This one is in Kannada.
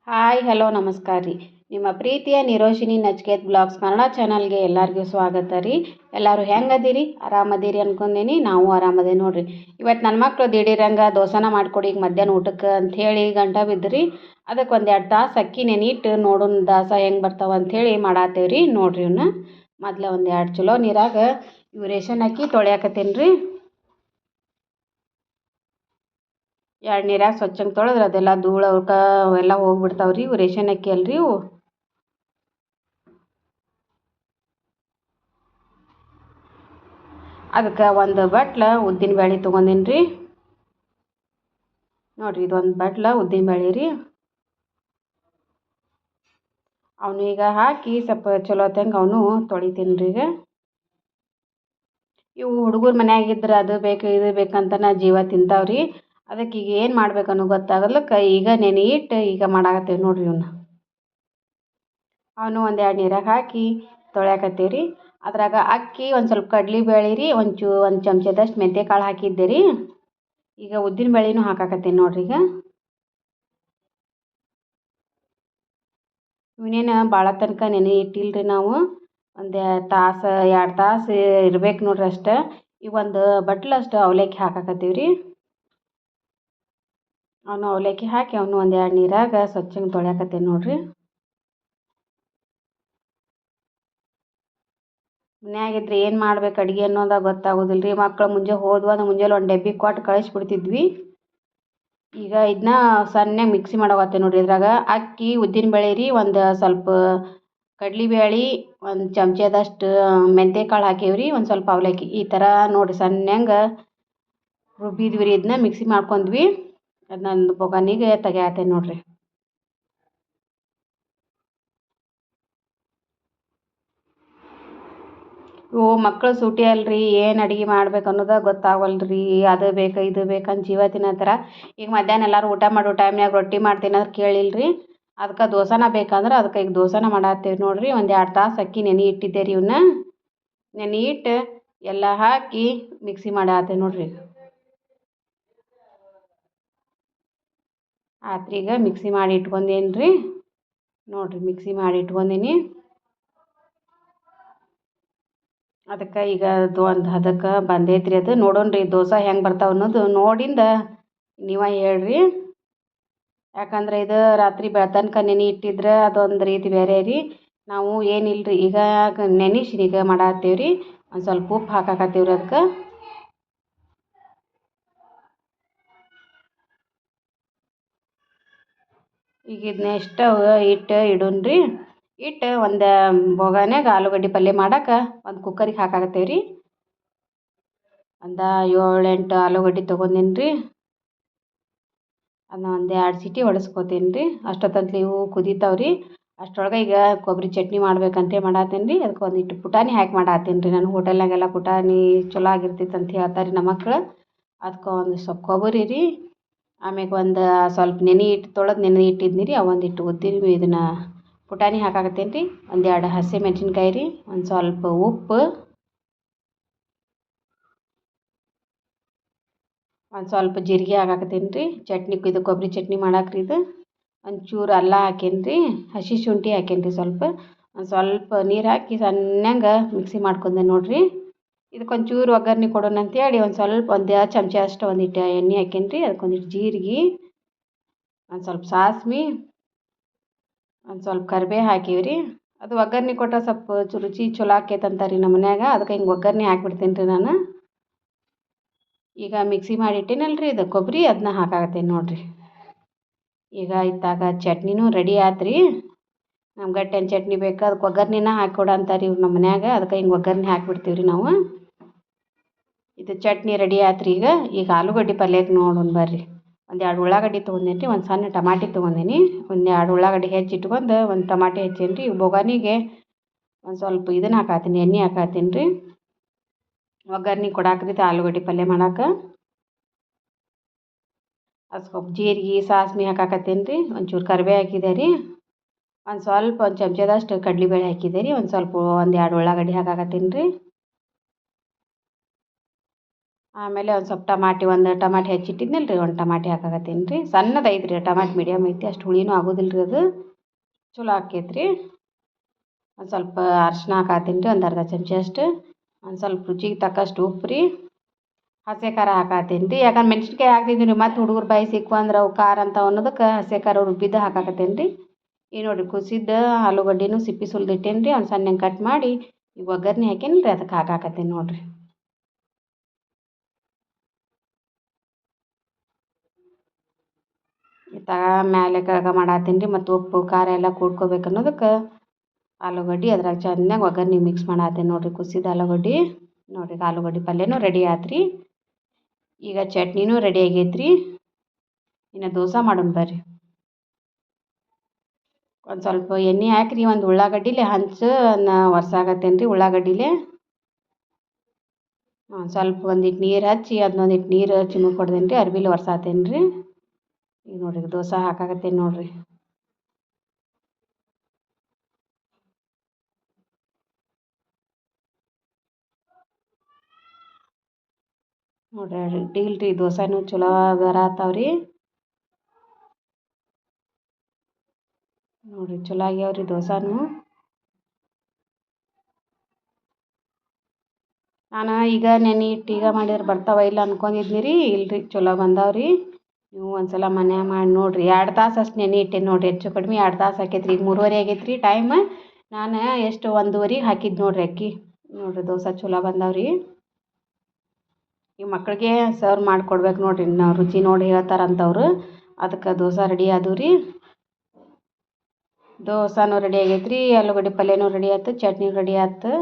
ಹಾಯ್ ಹಲೋ ನಮಸ್ಕಾರ ರೀ. ನಿಮ್ಮ ಪ್ರೀತಿಯ ನಿರೋಶಿನಿ ನಚಿಕೇತ್ ಬ್ಲಾಗ್ಸ್ ಕನ್ನಡ ಚಾನಲ್ಗೆ ಎಲ್ಲರಿಗೂ ಸ್ವಾಗತ ರೀ. ಎಲ್ಲರೂ ಹೆಂಗದಿರಿ? ಆರಾಮದಿರಿ ಅನ್ಕೊಂಡೀನಿ. ನಾವು ಆರಾಮದೇ ನೋಡ್ರಿ. ಇವತ್ತು ನನ್ನ ಮಕ್ಕಳು ದಿಢೀರಂಗೆ ದೋಸೆನ ಮಾಡಿಕೊಡಿ ಈಗ ಮಧ್ಯಾಹ್ನ ಊಟಕ್ಕೆ ಅಂಥೇಳಿ ಗಂಟ ಬಿದ್ದುರಿ. ಅದಕ್ಕೆ ಒಂದೆರಡು ತಾಸು ಅಕ್ಕಿ ನೆನಿಟ್ಟು ನೋಡೋಣ ದಾಸ ಹೆಂಗೆ ಬರ್ತಾವೆ ಅಂಥೇಳಿ ಮಾಡಾತ್ತೇವೆ ರೀ. ನೋಡ್ರಿ ಇವನ್ನ ಮೊದಲು ಒಂದೆರಡು ಚಲೋ ನೀರಾಗ ಇವು ರೇಷನ್ ಅಕ್ಕಿ ತೊಳ್ಯಾಕತ್ತೀನಿ ರೀ. ಎರಡು ನೀರಾಗ ಸ್ವಚ್ಛಂಗೆ ತೊಳೆದ್ರೆ ಅದೆಲ್ಲ ಧೂಳು ಅವಕ್ಕೆ ಅವೆಲ್ಲ ಹೋಗ್ಬಿಡ್ತಾವೆ ರೀ. ಇವು ರೇಷನ್ ಅಕ್ಕಿ ಅಲ್ರಿ ಇವು. ಅದಕ್ಕೆ ಒಂದು ಬಟ್ಲ ಉದ್ದಿನ ಬೇಳೆ ತೊಗೊಂಡೀನಿ ರೀ. ನೋಡಿರಿ ಇದೊಂದು ಬಟ್ಲ ಉದ್ದಿನ ಬೇಳೆ ರೀ. ಅವನು ಈಗ ಹಾಕಿ ಸ್ವಲ್ಪ ಚಲೋ ಹೊತ್ತಂಗೆ ಅವನು ತೊಳಿತೀನಿ ರೀ. ಈಗ ಇವು ಹುಡುಗರು ಮನ್ಯಾಗಿದ್ರೆ ಅದು ಬೇಕು ಇದು ಬೇಕಂತ ಜೀವ ತಿಂತಾವ್ರಿ. ಅದಕ್ಕೆ ಈಗ ಏನು ಮಾಡ್ಬೇಕನ್ನೋ ಗೊತ್ತಾಗಲ್ಲಕ್ಕೆ ಈಗ ನೆನೆ ಇಟ್ಟು ಈಗ ಮಾಡಾಕತ್ತೇವೆ ನೋಡ್ರಿ. ಅವನು ಒಂದೆರಡು ನೀರಾಗ ಹಾಕಿ ತೊಳ್ಯಾಕತ್ತೀವಿ ರೀ. ಅದ್ರಾಗ ಅಕ್ಕಿ ಒಂದು ಸ್ವಲ್ಪ ಕಡ್ಲಿ ಬೇಳೆ ರೀ, ಒಂದು ಚಮಚದಷ್ಟು ಮೆಂತ್ಯ ಕಾಳು ಹಾಕಿದ್ದೆ ರೀ. ಈಗ ಉದ್ದಿನ ಬೇಳೆನೂ ಹಾಕಾಕತ್ತೀನಿ ನೋಡ್ರಿ. ಈಗ ಇವನೇನು ಭಾಳ ತನಕ ನೆನೆ ಇಟ್ಟಿಲ್ರಿ ನಾವು. ಒಂದು ತಾಸು 2 ತಾಸು ಇರ್ಬೇಕು ನೋಡ್ರಿ ಅಷ್ಟೇ. ಈಗ ಒಂದು ಬಟ್ಲಷ್ಟು ಅವಲಕ್ಕಿ ಹಾಕಾಕತ್ತೀವಿ ರೀ. ಅವನು ಅವಲಕ್ಕಿ ಹಾಕಿ ಅವನು ಒಂದೆರಡು ನೀರಾಗ ಸ್ವಚ್ಛಂಗೆ ತೊಳ್ಯಾಕತ್ತೀನಿ ನೋಡ್ರಿ. ಮನ್ಯಾಗಿದ್ರೆ ಏನು ಮಾಡ್ಬೇಕು ಅಡುಗೆ ಅನ್ನೋದು ಗೊತ್ತಾಗೋದಿಲ್ಲ ರೀ. ಮಕ್ಕಳು ಮುಂಜಾನೆ ಒಂದು ಡಬ್ಬಿ ಕೊಟ್ಟು ಕಳಿಸ್ಬಿಡ್ತಿದ್ವಿ. ಈಗ ಇದನ್ನ ಸಣ್ಣಗೆ ಮಿಕ್ಸಿ ಮಾಡಾಕತ್ತೀನಿ ನೋಡ್ರಿ. ಇದ್ರಾಗ ಅಕ್ಕಿ ಉದ್ದಿನ ಬೇಳೆ ರೀ, ಒಂದು ಸ್ವಲ್ಪ ಕಡ್ಲಿಬೇಳೆ, ಒಂದು ಚಮಚದಷ್ಟು ಮೆಂತ್ಯ ಕಾಳು ಹಾಕೀವಿ ರೀ, ಒಂದು ಸ್ವಲ್ಪ ಅವಲಕ್ಕಿ ಈ ಥರ ನೋಡಿರಿ ಸಣ್ಣಂಗೆ ರುಬ್ಬಿದ್ವಿ ರೀ. ಇದನ್ನ ಮಿಕ್ಸಿ ಮಾಡ್ಕೊಂಡ್ವಿ. ಅದನ್ನೊಂದು ಬೊಗನಿಗೆ ತೆಗಿಯಾತೇನೆ ನೋಡ್ರಿ. ಮಕ್ಕಳು ಸೂಟಿ ಅಲ್ರಿ, ಏನು ಅಡುಗೆ ಮಾಡ್ಬೇಕು ಅನ್ನೋದು ಗೊತ್ತಾಗವಲ್ರಿ. ಅದು ಬೇಕು ಇದು ಬೇಕಂತ ಜೀವ ತಿನ್ನತ್ತಾರ. ಈಗ ಮಧ್ಯಾಹ್ನ ಎಲ್ಲರೂ ಊಟ ಮಾಡೋ ಟೈಮ್ನಾಗ ರೊಟ್ಟಿ ಮಾಡ್ತೀನಿ ಅಂದ್ರೆ ಕೇಳಿಲ್ರಿ. ಅದಕ್ಕೆ ದೋಸೆನ ಬೇಕಂದ್ರೆ ಅದಕ್ಕೆ ಈಗ ದೋಸೆನ ಮಾಡಾತ್ತೇವೆ ನೋಡ್ರಿ. ಒಂದು 2 ತಾಸು ಅಕ್ಕಿ ನೆನೆ ಇಟ್ಟಿದ್ದೆ ರೀ. ಇವನ್ನ ನೆನೆ ಇಟ್ಟು ಎಲ್ಲ ಹಾಕಿ ಮಿಕ್ಸಿ ಮಾಡಾತ್ತೇವೆ ನೋಡ್ರಿ. ಆತ್ರಿ ಈಗ ಮಿಕ್ಸಿ ಮಾಡಿ ಇಟ್ಕೊಂಡೇನಿ ರೀ. ನೋಡ್ರಿ ಮಿಕ್ಸಿ ಮಾಡಿ ಇಟ್ಕೊಂಡೀನಿ. ಅದಕ್ಕೆ ಈಗ ಒಂದು ಹದಕ್ಕೆ ಬಂದೈತ್ರಿ. ಅದು ನೋಡೋಣ ರೀ ದೋಸೆ ಹೆಂಗೆ ಬರ್ತಾವೆ ಅನ್ನೋದು ನೋಡಿಂದ ನೀವೇ ಹೇಳ್ರಿ. ಯಾಕಂದ್ರೆ ಇದು ರಾತ್ರಿ ಬೆಳತನಕ ನೆನೆ ಇಟ್ಟಿದ್ರೆ ಅದೊಂದು ರೀತಿ ಬೇರೆ ರೀ. ನಾವು ಏನಿಲ್ಲ ರೀ ಈಗ ನೆನೆಸಿ ಈಗ ಮಾಡಾತ್ತೀವಿ ರೀ. ಒಂದು ಸ್ವಲ್ಪ ಉಪ್ಪು ಹಾಕಾಕತ್ತೀವಿ ರೀ. ಅದಕ್ಕೆ ಈಗ ಇದನ್ನ ಇಟ್ಟು ಇಡೋಣ ರೀ. ಇಟ್ಟು ಒಂದು ಬೊಗನ್ಯಾಗ ಆಲೂಗಡ್ಡೆ ಪಲ್ಯ ಮಾಡಕ್ಕೆ ಒಂದು ಕುಕ್ಕರಿಗೆ ಹಾಕಾಕತ್ತೇವೆ ರೀ. ಒಂದು 7-8 ಆಲೂಗಡ್ಡೆ ತೊಗೊಂಡೀನಿ ರೀ. ಅದನ್ನ ಒಂದು 2 ಸೀಟಿ ಹೊಡೆಸ್ಕೊತೀನಿ ರೀ. ಅಷ್ಟೊತ್ತಂತಲೇ ಇವು ಕುದೀತಾವೆ ರೀ. ಅಷ್ಟರೊಳಗೆ ಈಗ ಕೊಬ್ಬರಿ ಚಟ್ನಿ ಮಾಡ್ಬೇಕಂತ ಮಾಡಾತ್ತೀನಿ ರೀ. ಅದಕ್ಕೆ ಒಂದಿಟ್ಟು ಪುಟಾಣಿ ಹಾಕಿ ಮಾಡಾತ್ತೀನಿ ರೀ. ನಾನು ಹೋಟೆಲ್ನಾಗೆಲ್ಲ ಪುಟಾಣಿ ಚಲೋ ಆಗಿರ್ತೈತೆ ಅಂತ ಹೇಳ್ತಾರೆ ರೀ ನಮ್ಮ ಮಕ್ಕಳು. ಅದಕ್ಕೆ ಒಂದು ಸ್ವಲ್ಪ ಕೊಬ್ಬರಿ ರೀ, ಆಮ್ಯಾಗ ಒಂದು ಸ್ವಲ್ಪ ನೆನೆ ಇಟ್ಟಿದ್ನಿ ರೀ. ಒಂದಿಟ್ಟು ಇದನ್ನು ಪುಟಾಣಿ ಹಾಕಾಕತ್ತೀನಿ ರೀ. 1-2 ಹಸಿಮೆಣ್ಸಿನ್ಕಾಯಿ ರೀ, ಒಂದು ಸ್ವಲ್ಪ ಉಪ್ಪು, ಒಂದು ಸ್ವಲ್ಪ ಜೀರಿಗೆ ಹಾಕಾಕತ್ತೀನಿ ರೀ. ಇದು ಕೊಬ್ಬರಿ ಚಟ್ನಿ ಮಾಡಾಕ್ರಿ. ಇದು ಒಂಚೂರು ಅಲ್ಲ ಹಾಕೇನಿ ರೀ, ಹಸಿ ಶುಂಠಿ ಹಾಕೇನಿ ರೀ. ಒಂದು ಸ್ವಲ್ಪ ನೀರು ಹಾಕಿ ಸಣ್ಣಂಗೆ ಮಿಕ್ಸಿ ಮಾಡ್ಕೊಂಡೆ ನೋಡ್ರಿ. ಇದಕ್ಕೊಂಚೂರು ಒಗ್ಗರಣೆ ಕೊಡೋಣ ಅಂತೇಳಿ ಒಂದು ಚಮಚ ಅಷ್ಟು ಒಂದಿಟ್ಟು ಎಣ್ಣೆ ಹಾಕೇನಿ ರೀ. ಅದಕ್ಕೊಂದಿಟ್ಟು ಜೀರಿಗೆ, ಒಂದು ಸ್ವಲ್ಪ ಸಾಸ್ಮೆ, ಒಂದು ಸ್ವಲ್ಪ ಕರಿಬೇವು ಹಾಕೀವಿ ರೀ. ಅದು ಒಗ್ಗರಣೆ ಕೊಟ್ಟರೆ ಸ್ವಲ್ಪ ರುಚಿ ಚಲೋ ಆಕೈತೆ ಅಂತಾರೆ ರೀ ನಮ್ಮ ಮನ್ಯಾಗ. ಅದಕ್ಕೆ ಹಿಂಗೆ ಒಗ್ಗರಣೆ ಹಾಕ್ಬಿಡ್ತೀನಿ ರೀ ನಾನು. ಈಗ ಮಿಕ್ಸಿ ಮಾಡಿಟ್ಟೇನಲ್ಲ ರೀ ಇದು ಕೊಬ್ಬರಿ, ಅದನ್ನ ಹಾಕಾಕತ್ತೀನಿ ನೋಡ್ರಿ. ಈಗ ಇತ್ತಾಗ ಚಟ್ನಿನೂ ರೆಡಿ ಆತ್ರಿ. ನಮ್ಗೆ ಗಟ್ಟೆನ ಚಟ್ನಿ ಬೇಕು, ಅದಕ್ಕೆ ಒಗ್ಗರಣೆನ ಹಾಕಿಕೊಡು ಅಂತಾರೆ ಇವ್ರು ನಮ್ಮ ಮನ್ಯಾಗ. ಅದಕ್ಕೆ ಹಿಂಗೆ ಒಗ್ಗರಣೆ ಹಾಕ್ಬಿಡ್ತೀವಿ ರೀ ನಾವು. ಇದು ಚಟ್ನಿ ರೆಡಿ ಆತ್ರಿ. ಈಗ ಆಲೂಗಡ್ಡೆ ಪಲ್ಯಕ್ಕೆ ನೋಡೋಣ ಬರ್ರಿ. 1-2 ಉಳ್ಳಾಗಡ್ಡಿ ತೊಗೊಂಡೇನಿ ರೀ, ಒಂದು ಸಣ್ಣ ಟಮಾಟಿ ತೊಗೊಂಡೇನಿ, 1-2 ಉಳ್ಳಾಗಡ್ಡಿ ಹೆಚ್ಚಿಟ್ಕೊಂಡು ಒಂದು ಟಮಾಟಿ ಹೆಚ್ಚೇನಿ ರೀ. ಬೊಗಾನಿಗೆ ಒಂದು ಸ್ವಲ್ಪ ಇದನ್ನು ಹಾಕಾತೀನಿ, ಎಣ್ಣೆ ಹಾಕಾತೀನಿ ರೀ. ಒಗ್ಗರಣೆ ಕೊಡಾಕ್ರಿ ಆಲೂಗಡ್ಡೆ ಪಲ್ಯ ಮಾಡಕ್ಕೆ. ಅದು ಸ್ವಲ್ಪ ಜೀರಿಗೆ ಸಾಸ್ಮೆ ಹಾಕಾಕತ್ತೀನಿ ರೀ. ಒಂಚೂರು ಕರಿಬೇವು ಹಾಕಿದೆ ರೀ. ಒಂದು ಚಮಚದಷ್ಟು ಕಡಲೆಬೇಳೆ ಹಾಕಿದೆ ರೀ. ಒಂದು 2 ಉಳ್ಳಾಗಡ್ಡಿ ಹಾಕಾಕತ್ತೀನಿ ರೀ. ಆಮೇಲೆ ಒಂದು ಸ್ವಲ್ಪ ಒಂದು ಟಮಾಟಿ ಹೆಚ್ಚಿಟ್ಟಿದ್ನಲ್ಲ ರೀ ಒಂದು ಟಮಾಟಿ ಹಾಕಾಕತ್ತೀನಿ ರೀ. ಸಣ್ಣದು ಐತೆ ರೀ ಟಮಾಟಿ, ಮೀಡಿಯಮ್ ಐತಿ, ಅಷ್ಟು ಹುಳಿನೂ ಆಗೋದಿಲ್ಲ ರೀ ಅದು. ಚಲೋ ಆಕೈತೆ ರೀ. ಒಂದು ಸ್ವಲ್ಪ ಅರ್ಶಿನ ಹಾಕಾತೀನಿ ರೀ, ಒಂದು ಅರ್ಧ ಚಮಚ ಅಷ್ಟು. ಒಂದು ಸ್ವಲ್ಪ ರುಚಿಗೆ ತಕ್ಕಷ್ಟು ಉಪ್ಪು ರೀ. ಹಸಿ ಖಾರ ಹಾಕಾತೀನಿ ರೀ, ಯಾಕಂದ್ರೆ ಮೆಣ್ಸಿನ್ಕಾಯಿ ಹಾಕ್ತಿದ್ದೀನಿ ರೀ, ಮತ್ತು ಹುಡುಗರು ಬಾಯಿ ಸಿಕ್ಕು ಅಂದ್ರೆ ಅವು ಖಾರ ಅಂತ ಅನ್ನೋದಕ್ಕೆ ಹಸಿ ಖಾರ ರುಬ್ಬಿದ್ದು ಹಾಕಾಕತ್ತೀನಿ ರೀ. ಈಗ ನೋಡಿರಿ ಕುಸಿದ ಆಲೂಗಡ್ಡೆನೂ ಸಿಪ್ಪಿ ಸುಲಿದಿಟ್ಟೇನಿ ರೀ, ಅವ್ನು ಸಣ್ಣಗೆ ಕಟ್ ಮಾಡಿ ಈಗ ಒಗ್ಗರಣೆ ಹಾಕೇನಿ ರೀ, ಅದಕ್ಕೆ ಹಾಕಾಕತ್ತೀನಿ ನೋಡಿರಿ. ಇತ್ತಾಗ ಮ್ಯಾಲೆ ಕೆಳಗೆ ಮಾಡತ್ತೀನಿ ರೀ, ಮತ್ತು ಉಪ್ಪು ಖಾರ ಎಲ್ಲ ಕೂಡ್ಕೋಬೇಕು ಅನ್ನೋದಕ್ಕೆ ಆಲೂಗಡ್ಡೆ ಅದ್ರಾಗ ಚೆನ್ನಾಗಿ ಒಗ್ಗರಣೆ ಮಿಕ್ಸ್ ಮಾಡತ್ತೀನಿ ನೋಡಿರಿ. ಕುಸಿದ ಆಲೂಗಡ್ಡೆ ನೋಡಿರಿ, ಆಲೂಗಡ್ಡೆ ಪಲ್ಯನೂ ರೆಡಿ ಆಯ್ತು ರೀ. ಈಗ ಚಟ್ನಿನೂ ರೆಡಿ ಆಗೈತೆ ರೀ. ಇನ್ನು ದೋಸೆ ಮಾಡೋಣ ಬರ್ರಿ. ಒಂದು ಸ್ವಲ್ಪ ಎಣ್ಣೆ ಹಾಕಿರಿ, ಒಂದು ಉಳ್ಳಾಗಡ್ಡಿಲೆ ಹಂಚನ್ನ ಒರ್ಸಾಕತ್ತೇನೆ ರೀ. ಉಳ್ಳಾಗಡ್ಡಿಲೆ ಸ್ವಲ್ಪ ಒಂದಿಟ್ಟು ನೀರು ಹಚ್ಚಿ ಅದನ್ನೊಂದಿಟ್ಟು ನೀರು ಚಿಮ್ಮಕ್ ಕೊಡ್ದೇನೆ ರೀ, ಅರ್ಬಿಲಿ ಒರ್ಸಾತೇನೆ ರೀ. ಈಗ ನೋಡಿರಿ ದೋಸೆ ಹಾಕಾಕತ್ತೇನೆ ನೋಡಿರಿ. ನೋಡಿರಿ ಅಡ್ಡಿಲ್ಲ ರೀ, ದೋಸೆನೂ ಚಲೋ ಬರತ್ತಾವ್ರಿ. ನೋಡಿರಿ ಚಲೋ ಆಗ್ಯಾವ್ರಿ ದೋಸೆನೂ. ನಾನು ಈಗ ನೆನೆ ಇಟ್ಟು ಈಗ ಮಾಡಿದ್ರೆ ಬರ್ತಾವ ಇಲ್ಲ ಅನ್ಕೊಂಡಿದ್ನಿ ರೀ. ಇಲ್ರಿ ಚಲೋ ಬಂದಾವ್ರಿ. ನೀವು ಒಂದ್ಸಲ ಮನ್ಯಾಗ ಮಾಡಿ ನೋಡಿರಿ. 2 ತಾಸು ಅಷ್ಟು ನೆನೆ ಇಟ್ಟೇನಿ ನೋಡಿರಿ, ಹೆಚ್ಚು ಕಡಿಮೆ 2 ತಾಸು ಆಕೈತ್ರಿ. ಈಗ 3:30 ಆಗೈತೆ ರೀ ಟೈಮ್. ನಾನು ಎಷ್ಟು 1:30ಗೆ ಹಾಕಿದ್ದು ನೋಡಿರಿ ಅಕ್ಕಿ. ನೋಡಿರಿ ದೋಸೆ ಚಲೋ ಬಂದಾವ್ರಿ. ಈ ಮಕ್ಕಳಿಗೆ ಸರ್ವ್ ಮಾಡಿಕೊಡ್ಬೇಕು ನೋಡಿರಿ, ನಾವು ರುಚಿ ನೋಡಿ ಹೇಳ್ತಾರಂತವ್ರು. ಅದಕ್ಕೆ ದೋಸೆ ರೆಡಿ ಆದವು ರೀ. ದೋಸೆನೂ ರೆಡಿ ಆಗೈತೆ ರೀ, ಆಲೂಗಡ್ಡೆ ಪಲ್ಯನೂ ರೆಡಿ ಆಯ್ತು, ಚಟ್ನಿ ರೆಡಿ ಆಯ್ತು.